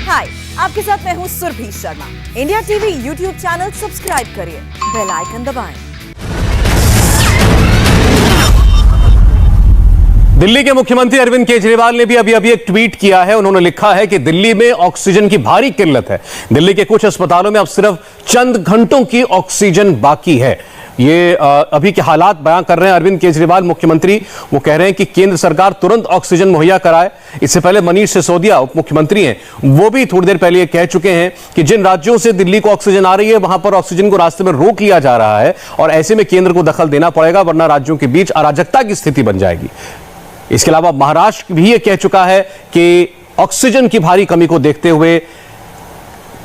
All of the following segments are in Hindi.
हाय, आपके साथ मैं हूँ Surabhi Sharma. India TV YouTube channel subscribe करिए, बेल आइकन दबाएं। दिल्ली के मुख्यमंत्री अरविंद केजरीवाल ने भी अभी एक ट्वीट किया है। उन्होंने लिखा है कि दिल्ली में ऑक्सीजन की भारी किल्लत है। दिल्ली के कुछ अस्पतालों में अब सिर्फ चंद घंटों की ऑक्सीजन बाकी है। ये अभी के हालात बयां कर रहे हैं अरविंद केजरीवाल मुख्यमंत्री। वो कह रहे हैं कि केंद्र सरकार तुरंत ऑक्सीजन मुहैया कराए। इससे पहले मनीष सिसोदिया उप मुख्यमंत्री हैं, वो भी थोड़ी देर पहले ये कह चुके हैं कि जिन राज्यों से दिल्ली को ऑक्सीजन आ रही है वहां पर ऑक्सीजन को रास्ते में रोक लिया जा रहा है और ऐसे में केंद्र को दखल देना पड़ेगा, वरना राज्यों के बीच अराजकता की स्थिति बन जाएगी। इसके अलावा महाराष्ट्र भी ये कह चुका है कि ऑक्सीजन की भारी कमी को देखते हुए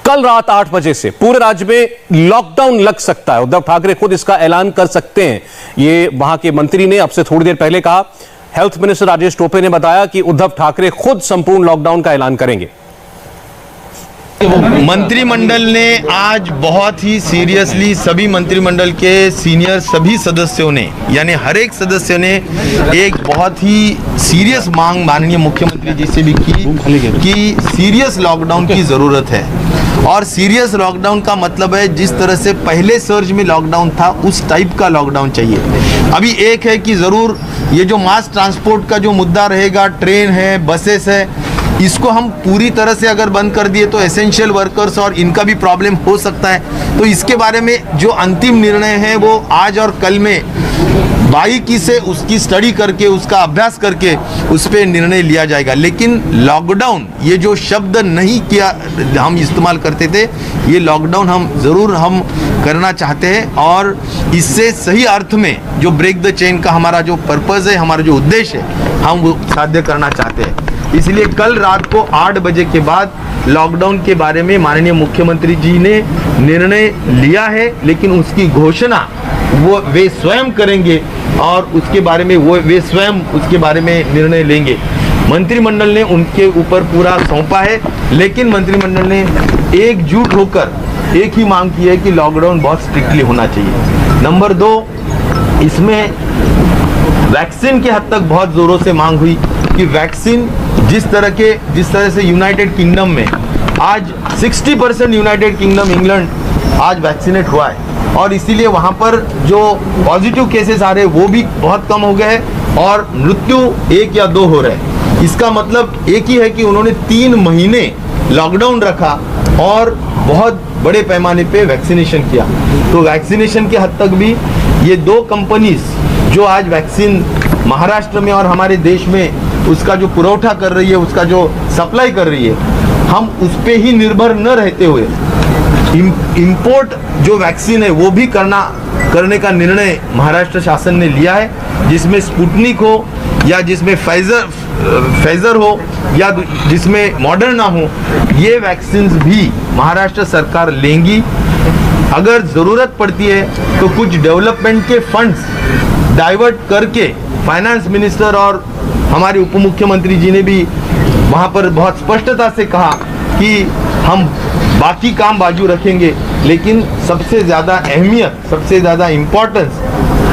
कल रात 8 बजे से पूरे राज्य में लॉकडाउन लग सकता है। उद्धव ठाकरे खुद इसका ऐलान कर सकते हैं, ये वहां के मंत्री ने अब से थोड़ी देर पहले कहा। हेल्थ मिनिस्टर राजेश टोपे ने बताया कि उद्धव ठाकरे खुद संपूर्ण लॉकडाउन का ऐलान करेंगे। मंत्रिमंडल ने आज बहुत ही सीरियसली सभी मंत्रिमंडल के सीनियर सभी सदस्यों ने, यानी हर एक सदस्य ने एक बहुत ही सीरियस मांग माननीय मुख्यमंत्री जी से भी की कि सीरियस लॉकडाउन की ज़रूरत है। और सीरियस लॉकडाउन का मतलब है जिस तरह से पहले सर्ज में लॉकडाउन था उस टाइप का लॉकडाउन चाहिए। अभी एक है कि ज़रूर ये जो मास ट्रांसपोर्ट का जो मुद्दा रहेगा, ट्रेन है, बसेस है, इसको हम पूरी तरह से अगर बंद कर दिए तो एसेंशियल वर्कर्स और इनका भी प्रॉब्लम हो सकता है। तो इसके बारे में जो अंतिम निर्णय है वो आज और कल में बारीकी से उसकी स्टडी करके, उसका अभ्यास करके उस पर निर्णय लिया जाएगा। लेकिन लॉकडाउन, ये जो शब्द नहीं किया हम इस्तेमाल करते थे, ये लॉकडाउन हम ज़रूर करना चाहते हैं और इससे सही अर्थ में जो ब्रेक द चेन का हमारा जो पर्पज़ है, हमारा जो उद्देश्य है, हम वो साध्य करना चाहते हैं। इसलिए कल रात को 8 बजे के बाद लॉकडाउन के बारे में माननीय मुख्यमंत्री जी ने निर्णय लिया है, लेकिन उसकी घोषणा वे स्वयं करेंगे और उसके बारे में वे स्वयं उसके बारे में निर्णय लेंगे। मंत्रिमंडल ने उनके ऊपर पूरा सौंपा है, लेकिन मंत्रिमंडल ने एकजुट होकर एक ही मांग की है कि लॉकडाउन बहुत स्ट्रिक्टली होना चाहिए। नंबर 2, इसमें वैक्सीन के हद तक बहुत ज़ोरों से मांग हुई कि वैक्सीन जिस तरह से यूनाइटेड किंगडम में आज 60% यूनाइटेड किंगडम इंग्लैंड आज वैक्सीनेट हुआ है और इसीलिए वहाँ पर जो पॉजिटिव केसेस आ रहे हैं वो भी बहुत कम हो गए हैं और मृत्यु 1 या 2 हो रहे हैं। इसका मतलब एक ही है कि उन्होंने 3 महीने लॉकडाउन रखा और बहुत बड़े पैमाने पे वैक्सीनेशन किया। तो वैक्सीनेशन के हद तक भी ये 2 कंपनीज जो आज वैक्सीन महाराष्ट्र में और हमारे देश में उसका जो पुरौठा कर रही है, उसका जो सप्लाई कर रही है, हम उस पे ही निर्भर न रहते हुए इंपोर्ट जो वैक्सीन है वो भी करने का निर्णय महाराष्ट्र शासन ने लिया है, जिसमें स्पुतनिक हो या जिसमें फाइजर हो या जिसमें मॉडर्ना हो, ये वैक्सीन्स भी महाराष्ट्र सरकार लेंगी। अगर ज़रूरत पड़ती है तो कुछ डेवलपमेंट के फंड्स डाइवर्ट करके फाइनेंस मिनिस्टर और हमारे उप मुख्यमंत्री जी ने भी वहाँ पर बहुत स्पष्टता से कहा कि हम बाकी काम बाजू रखेंगे, लेकिन सबसे ज़्यादा अहमियत, सबसे ज़्यादा इम्पोर्टेंस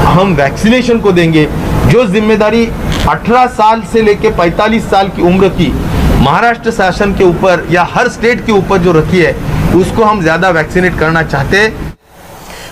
हम वैक्सीनेशन को देंगे। जो जिम्मेदारी 18 साल से लेकर 45 साल की उम्र की महाराष्ट्र शासन के ऊपर या हर स्टेट के ऊपर जो रखी है, उसको हम ज़्यादा वैक्सीनेट करना चाहते हैं।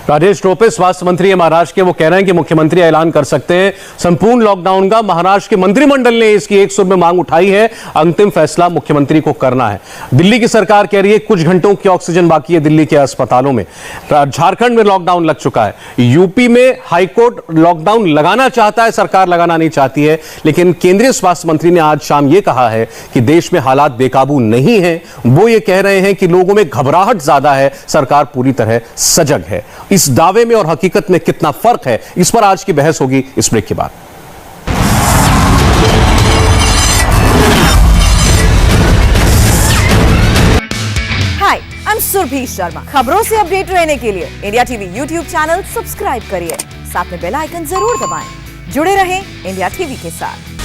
राजेश टोपे स्वास्थ्य मंत्री है महाराष्ट्र के, वो कह रहे हैं कि मुख्यमंत्री ऐलान कर सकते हैं संपूर्ण लॉकडाउन का। महाराष्ट्र के मंत्रिमंडल ने इसकी एक सुर में मांग उठाई है, अंतिम फैसला मुख्यमंत्री को करना है। दिल्ली की सरकार कह रही है कुछ घंटों की ऑक्सीजन बाकी है दिल्ली के अस्पतालों में। झारखंड में लॉकडाउन लग चुका है। यूपी में हाईकोर्ट लॉकडाउन लगाना चाहता है, सरकार लगाना नहीं चाहती है। लेकिन केंद्रीय स्वास्थ्य मंत्री ने आज शाम यह कहा है कि देश में हालात बेकाबू नहीं है। वो ये कह रहे हैं कि लोगों में घबराहट ज्यादा है, सरकार पूरी तरह सजग है। इस दावे में और हकीकत में कितना फर्क है, इस पर आज की बहस होगी इस ब्रेक के बाद। हाय, आई एम सुरभि शर्मा। खबरों से अपडेट रहने के लिए India TV YouTube channel subscribe करिए, साथ में बेल आइकन जरूर दबाएं। जुड़े रहें इंडिया टीवी के साथ।